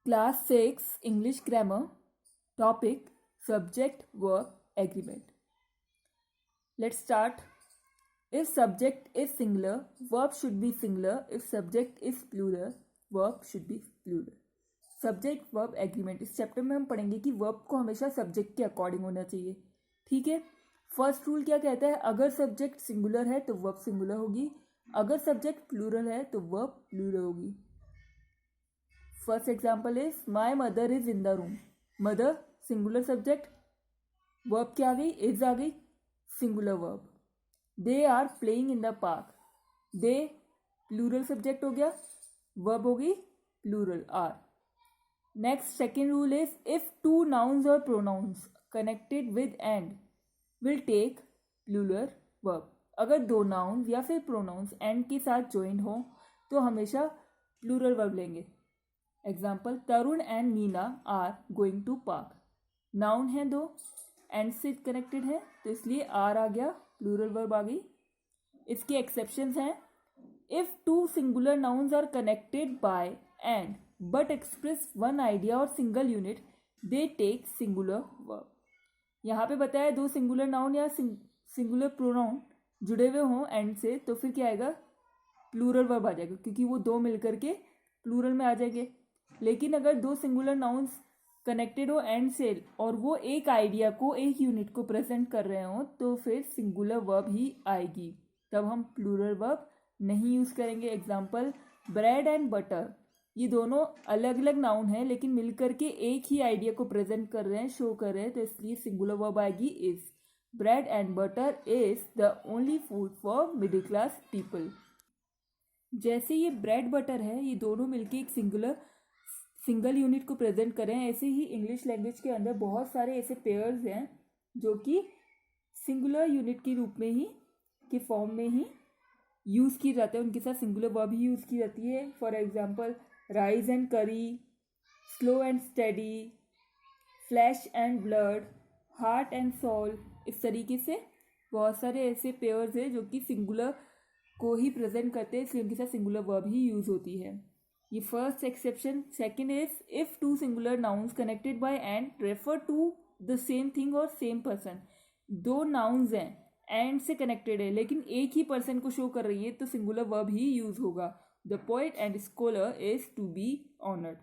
Class 6 English Grammar. Topic Subject Verb Agreement. Let's start. If subject is singular, verb should be singular. If subject is plural, verb should be plural. Subject verb agreement इस chapter में हम पढ़ेंगे कि verb को हमेशा subject के according होना चाहिए. ठीक है. फर्स्ट रूल क्या कहता है? अगर सब्जेक्ट सिंगुलर है तो वर्ब सिंगुलर होगी, अगर सब्जेक्ट प्लूरल है तो वर्ब प्लूरल होगी. First example is my mother is in the room. Mother singular subject, verb क्या आ गई? इज आ गई, singular verb. They are playing in the park. They plural subject हो गया, वर्ब होगी plural are. Next, second rule is if two nouns or pronouns connected with and will take plural verb. अगर दो nouns या फिर pronouns and के साथ joined हो तो हमेशा plural verb लेंगे. Example, Tarun and Meena are going to park. Noun है दो, and से connected है तो इसलिए are आ गया, plural verb आ गई. इसके exceptions हैं. If two singular nouns are connected by and but express one idea or single unit, they take singular verb. यहाँ पे बताया दो सिंगुलर नाउन या सिंगुलर प्रोनाउन जुड़े हुए हों एंड से तो फिर क्या आएगा? प्लूरल वर्ब आ जाएगा, क्योंकि वो दो मिलकर के प्लूरल में आ जाएंगे. लेकिन अगर दो सिंगुलर नाउन्स कनेक्टेड हो एंड से और वो एक आइडिया को, एक यूनिट को प्रेजेंट कर रहे हों तो फिर सिंगुलर वर्ब ही आएगी, तब हम प्लूरल वर्ब नहीं यूज करेंगे. Example, bread and butter. ये दोनों अलग अलग नाउन है लेकिन मिलकर के एक ही आइडिया को प्रेजेंट कर रहे हैं, शो कर रहे हैं, तो इसलिए सिंगुलर वर्ब आएगी is. Bread and butter is the only food for middle class people. जैसे ये ब्रेड बटर है, ये दोनों मिलके एक सिंगल यूनिट को प्रेजेंट कर रहे हैं. ऐसे ही इंग्लिश लैंग्वेज के अंदर बहुत सारे ऐसे पेयर्स हैं जो कि सिंगुलर यूनिट के रूप में ही, के फॉर्म में ही यूज की जाते हैं, उनके साथ सिंगुलर वर्ब ही यूज की जाती है. For example, rice and curry, slow and steady, flesh and blood, heart and soul. इस तरीके से बहुत सारे ऐसे पेयर्स हैं जो कि सिंगुलर को ही प्रेजेंट करते हैं, इसलिए उनके साथ सिंगुलर वर्ब ही यूज होती है. ये first exception. Second is if two singular nouns connected by and refer to the same thing और सेम पर्सन. दो नाउन्स हैं, एंड से कनेक्टेड है लेकिन एक ही पर्सन को शो कर रही है तो सिंगुलर वर्ब ही यूज होगा. The poet and scholar is to be honoured.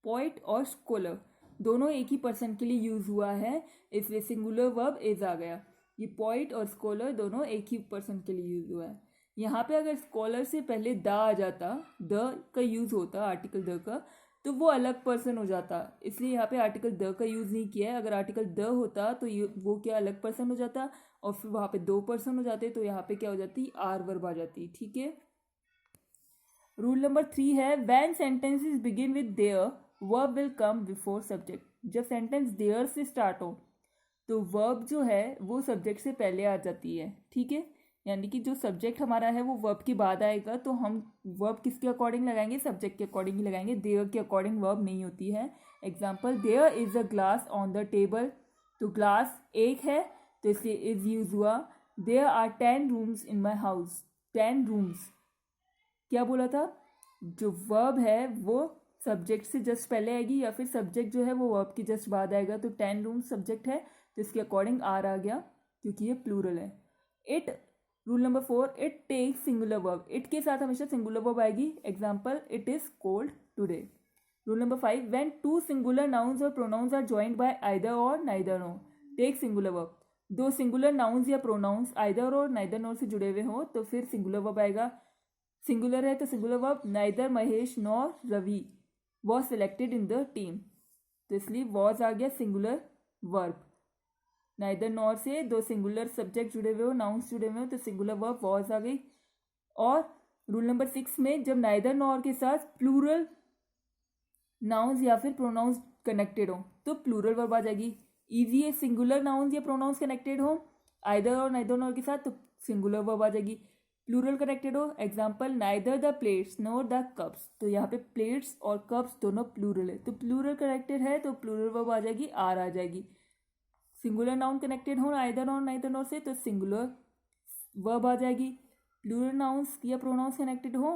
Poet और स्कॉलर दोनों एक ही पर्सन के लिए यूज हुआ है, इसलिए सिंगुलर वर्ब इज आ गया. ये पोएट और स्कॉलर दोनों एक ही पर्सन के लिए यूज हुआ है. यहाँ पे अगर स्कॉलर से पहले द आ जाता, द का यूज होता, आर्टिकल द का, तो वो अलग पर्सन हो जाता, इसलिए यहाँ पे आर्टिकल द का यूज नहीं किया है. अगर आर्टिकल द होता तो वो क्या अलग पर्सन हो जाता और फिर वहाँ पे दो पर्सन हो जाते, तो यहाँ पे क्या हो जाती? आर वर्ब आ जाती. ठीक है. रूल नंबर 3 है when sentences begin with their verb will come before subject. जब सेंटेंस देयर से स्टार्ट हो तो वर्ब जो है वो सब्जेक्ट से पहले आ जाती है. ठीक है. यानी कि जो सब्जेक्ट हमारा है वो वर्ब के बाद आएगा, तो हम वर्ब किसके अकॉर्डिंग लगाएंगे? सब्जेक्ट के अकॉर्डिंग ही लगाएंगे, देयर के अकॉर्डिंग वर्ब नहीं होती है. Example, there is a glass on the table. तो ग्लास एक है तो इसलिए इज यूज हुआ. There are 10 rooms in my house. 10 rooms क्या बोला था? जो वर्ब है वो सब्जेक्ट से जस्ट पहले आएगी या फिर सब्जेक्ट जो है वो वर्ब के जस्ट बाद आएगा. तो 10 रूम्स सब्जेक्ट है तो इसके अकॉर्डिंग आर आ गया क्योंकि ये प्लूरल है. It. Rule number 4, it take singular verb. It के साथ हमेशा सिंगुलर वर्ब आएगी. Example, it is cold today. Rule number 5, when two singular nouns or pronouns are joined by either or neither nor, take singular verb. दो singular nouns या pronouns either or neither nor से जुड़े हुए हों तो फिर singular verb आएगा. Singular है तो singular verb, neither Mahesh nor Ravi was selected in the team. तो इसलिए वॉज आ गया सिंगुलर वर्ब. नाइदर नॉर से दो सिंगुलर सब्जेक्ट जुड़े हुए हो, नाउन्स जुड़े हुए हो तो सिंगुलर वर्ब वॉज आ गई. और रूल नंबर 6 में जब नाइदर नॉर के साथ प्लूरल नाउन्स या फिर प्रोनाउंस कनेक्टेड हो तो प्लूरल वर्ब आ जाएगी. इजी है, सिंगुलर नाउन्स या प्रोनाउंस कनेक्टेड हो आइदर और नाइदर नॉर के साथ तो सिंगुलर वर्ब आ जाएगी. प्लूरल कनेक्टेड हो, example, neither the plates NOR the cups. तो यहाँ पे प्लेट्स और कप्स दोनों प्लूरल है तो प्लूरल कनेक्टेड है तो प्लूरल वर्ब आ जाएगी, आर आ जाएगी. सिंगुलर नाउन कनेक्टेड हो आइदर और नाइदर नॉर से तो सिंगुलर वर्ब आ जाएगी. प्लूरल नाउन्स या प्रोनाउंस कनेक्टेड हो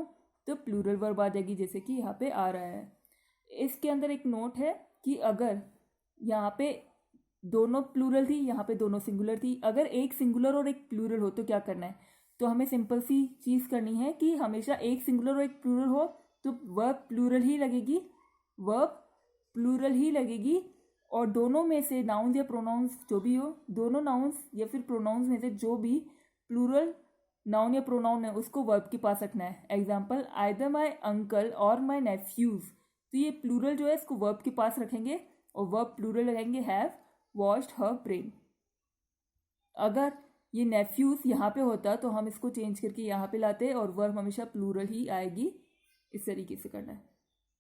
तो प्लूरल वर्ब आ जाएगी, जैसे कि यहाँ पे आ रहा है. इसके अंदर एक नोट है कि अगर यहाँ पे दोनों प्लूरल थी, यहाँ पे दोनों सिंगुलर थी, अगर एक सिंगुलर और एक प्लूरल हो तो क्या करना है, तो हमें सिंपल सी चीज़ करनी है कि हमेशा एक सिंगुलर और एक प्लूरल हो तो वर्ब प्लूरल ही लगेगी, वर्ब प्लूरल ही लगेगी। और दोनों में से नाउन्स या प्रोनाउंस जो भी हो, दोनों नाउन्स या फिर प्रोनाउंस में से जो भी प्लूरल नाउन या प्रोनाउन है उसको वर्ब के पास रखना है। एग्जाम्पल, आइदर माई अंकल और माई नेफ्यूज, तो ये प्लूरल जो है इसको वर्ब के पास रखेंगे और वर्ब प्लूरल लगाएंगे हैव वॉश्ड हर ब्रेन। अगर ये नेफ्यूज यहाँ पे होता तो हम इसको चेंज करके यहाँ पे लाते और वर्ब हमेशा प्लूरल ही आएगी। इस तरीके से करना है।